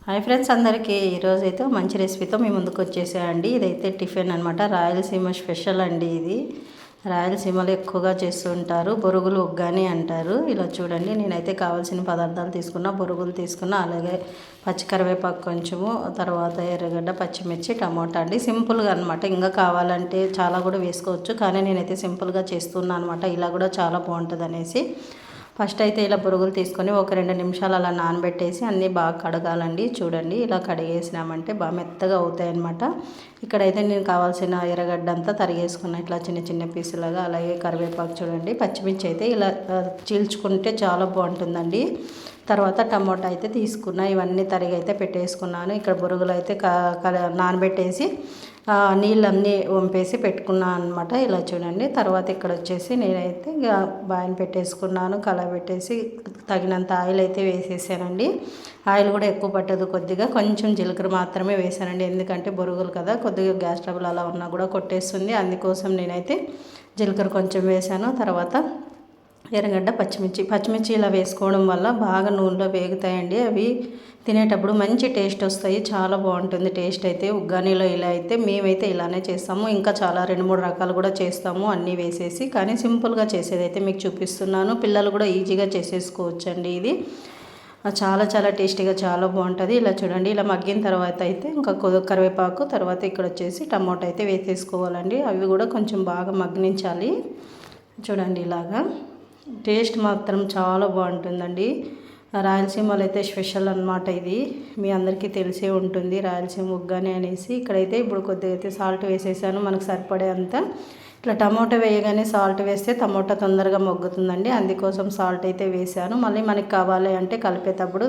Hi friends అందరికీ ఈరోజైతే మంచి రెసిపీతో మీ ముందుకు వచ్చేసాయండి. ఇదైతే టిఫిన్ అనమాట. రాయలసీమ స్పెషల్ అండి. ఇది రాయలసీమలో ఎక్కువగా చేస్తూ ఉంటారు. బొరుగులు ఉగ్గాని అంటారు. ఇలా చూడండి, నేనైతే కావాల్సిన పదార్థాలు తీసుకున్నా. బొరుగులు తీసుకున్నా, అలాగే పచ్చికరివేపాకు కొంచెము, తర్వాత ఎర్రగడ్డ, పచ్చిమిర్చి, టమోటా అండి. సింపుల్గా అనమాట. ఇంకా కావాలంటే చాలా కూడా వేసుకోవచ్చు, కానీ నేనైతే సింపుల్గా చేస్తున్నాను అనమాట. ఇలా కూడా చాలా బాగుంటుంది అనేసి. ఫస్ట్ అయితే ఇలా బొరుగులు తీసుకొని ఒక 2 నిమిషాలు అలా నానబెట్టేసి అన్నీ బాగా కడగాలండి. చూడండి, ఇలా కడిగేసినామంటే బాగా మెత్తగా అవుతాయి అన్నమాట. ఇక్కడైతే నేను కావాల్సిన ఎర్రగడ్డ అంతా తరిగేసుకున్నా, ఇట్లా చిన్న చిన్న పీసులుగా. అలాగే కరివేపాకు చూడండి, పచ్చిమిర్చి అయితే ఇలా చీల్చుకుంటే చాలా బాగుంటుందండి. తర్వాత టమోటా అయితే తీసుకున్నా, ఇవన్నీ తరిగి అయితే పెట్టేసుకున్నాను. ఇక్కడ బొరుగులు అయితే నానబెట్టేసి నీళ్ళన్నీ వంపేసి పెట్టుకున్నాను అనమాట. ఇలా చూడండి. తర్వాత ఇక్కడ వచ్చేసి నేనైతే బాయిని పెట్టేసుకున్నాను, పెట్టేసి తగినంత ఆయిల్ అయితే వేసేసానండి. ఆయిల్ కూడా ఎక్కువ పట్టదు, కొద్దిగా కొంచెం జీలకర్ర మాత్రమే వేసానండి. ఎందుకంటే బొరుగులు కదా, కొద్దిగా గ్యాస్ ట్రబుల్ అలా ఉన్నా కూడా కొట్టేస్తుంది. అందుకోసం నేనైతే జీలకర్ర కొంచెం వేసాను. తర్వాత ఎర్రగడ్డ, పచ్చిమిర్చి ఇలా వేసుకోవడం వల్ల బాగా నూనెలో వేగుతాయండి. అవి తినేటప్పుడు మంచి టేస్ట్ వస్తాయి, చాలా బాగుంటుంది టేస్ట్ అయితే. ఉగ్గానీలో ఇలా అయితే మేమైతే ఇలానే చేస్తాము. ఇంకా చాలా 2-3 రకాలు కూడా చేస్తాము అన్నీ వేసేసి. కానీ సింపుల్గా చేసేదైతే మీకు చూపిస్తున్నాను. పిల్లలు కూడా ఈజీగా చేసేసుకోవచ్చండి. ఇది చాలా చాలా టేస్టీగా చాలా బాగుంటుంది. ఇలా చూడండి, ఇలా మగ్గిన తర్వాత అయితే ఇంకా కరివేపాకు, తర్వాత ఇక్కడ వచ్చేసి టమోటా అయితే వేసేసుకోవాలండి. అవి కూడా కొంచెం బాగా మగ్గనించాలి. చూడండి, ఇలాగా టేస్ట్ మాత్రం చాలా బాగుంటుందండి. రాయలసీమలో అయితే స్పెషల్ అనమాట ఇది. మీ అందరికీ తెలిసే ఉంటుంది రాయలసీమ ఉగ్గాని అనేసి. ఇక్కడైతే ఇప్పుడు కొద్దిగా అయితే సాల్ట్ వేసేసాను, మనకు సరిపడే అంత. ఇట్లా టమోటా వేయగానే సాల్ట్ వేస్తే టమోటా తొందరగా మొగ్గుతుందండి, అందుకోసం సాల్ట్ అయితే వేసాను. మళ్ళీ మనకి కావాలి అంటే కలిపేటప్పుడు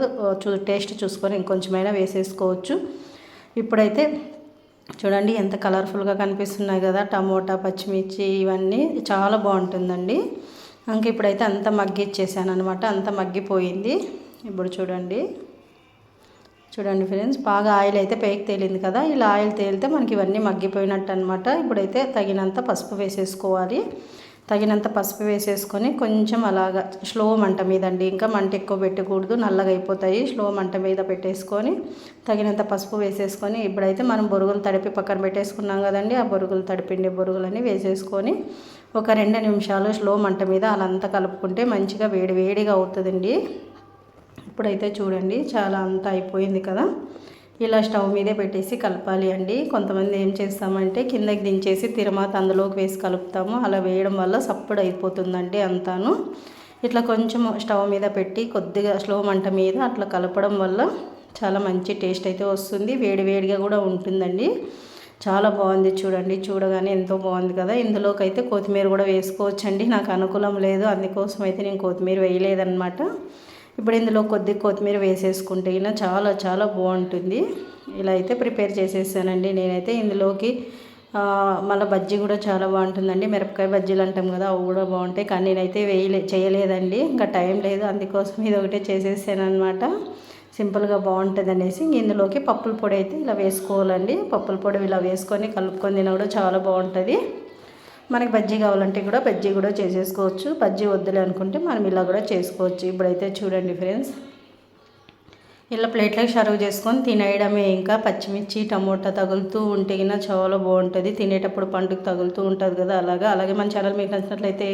టేస్ట్ చూసుకొని ఇంకొంచెమైనా వేసేసుకోవచ్చు. ఇప్పుడైతే చూడండి ఎంత కలర్ఫుల్గా కనిపిస్తున్నాయి కదా టమోటా, పచ్చిమిర్చి, ఇవన్నీ చాలా బాగుంటుందండి. ఇంక ఇప్పుడైతే అంత మగ్గిచ్చేసాను అనమాట, అంత మగ్గిపోయింది. ఇప్పుడు చూడండి ఫ్రెండ్స్, బాగా ఆయిల్ అయితే పైకి తేలింది కదా. ఇలా ఆయిల్ తేలితే మనకి ఇవన్నీ మగ్గిపోయినట్టు అనమాట. ఇప్పుడైతే తగినంత పసుపు వేసేసుకోవాలి. తగినంత పసుపు వేసేసుకొని కొంచెం అలాగా స్లో మంట మీద అండి, ఇంకా మంట ఎక్కువ పెట్టకూడదు, నల్లగా అయిపోతాయి. స్లో మంట మీద పెట్టేసుకొని తగినంత పసుపు వేసేసుకొని ఇప్పుడైతే మనం బొరుగులు తడిపి పక్కన పెట్టేసుకున్నాం కదండి. ఆ బొరుగులు తడిపిండి బొరుగులని వేసేసుకొని ఒక 2 నిమిషాలు స్లో మంట మీద అలా కలుపుకుంటే మంచిగా వేడిగా అవుతుందండి. ఇప్పుడైతే చూడండి, చాలా అంతా అయిపోయింది కదా. ఇలా స్టవ్ మీదే పెట్టేసి కలపాలి అండి. కొంతమంది ఏం చేస్తామంటే కిందకి దించేసి తిరమాత అందులోకి వేసి కలుపుతాము. అలా వేయడం వల్ల సప్పుడు అయిపోతుందండి అంతాను. ఇట్లా కొంచెం స్టవ్ మీద పెట్టి కొద్దిగా స్లో మంట మీద అట్లా కలపడం వల్ల చాలా మంచి టేస్ట్ అయితే వస్తుంది. వేడిగా కూడా ఉంటుందండి. చాలా బాగుంది చూడండి, చూడగానే ఎంతో బాగుంది కదా. ఇందులోకి అయితే కొత్తిమీర కూడా వేసుకోవచ్చండి. నాకు అనుకూలం లేదు, అందుకోసం అయితే నేను కొత్తిమీర వేయలేదన్నమాట. ఇప్పుడు ఇందులో కొత్తిమీర వేసేసుకుంటే చాలా చాలా బాగుంటుంది. ఇలా అయితే ప్రిపేర్ చేసేసానండి నేనైతే. ఇందులోకి మళ్ళీ బజ్జీ కూడా చాలా బాగుంటుందండి. మిరపకాయ బజ్జీలు అంటాం కదా, అవి కూడా బాగుంటాయి. కానీ నేనైతే చేయలేదండి, ఇంకా టైం లేదు, అందుకోసం ఇది ఒకటే చేసేసాను అనమాట. సింపుల్గా బాగుంటుంది అనేసి. ఇందులోకి పప్పుల పొడి అయితే ఇలా వేసుకోవాలండి. పప్పుల పొడి ఇలా వేసుకొని కలుపుకొని తిన కూడా చాలా బాగుంటుంది. మనకి బజ్జీ కావాలంటే కూడా బజ్జీ కూడా చేసేసుకోవచ్చు. బజ్జీ వద్దులే అనుకుంటే మనం ఇలా కూడా చేసుకోవచ్చు. ఇప్పుడైతే చూడండి ఫ్రెండ్స్, ఇలా ప్లేట్లోకి సర్వ్ చేసుకొని తినేయడమే. ఇంకా పచ్చిమిర్చి, టమోటా తగులుతూ ఉంటే చాలా బాగుంటుంది. తినేటప్పుడు పండుగ తగులుతూ ఉంటుంది కదా, అలాగే మన ఛానల్ మీకు నచ్చినట్లయితే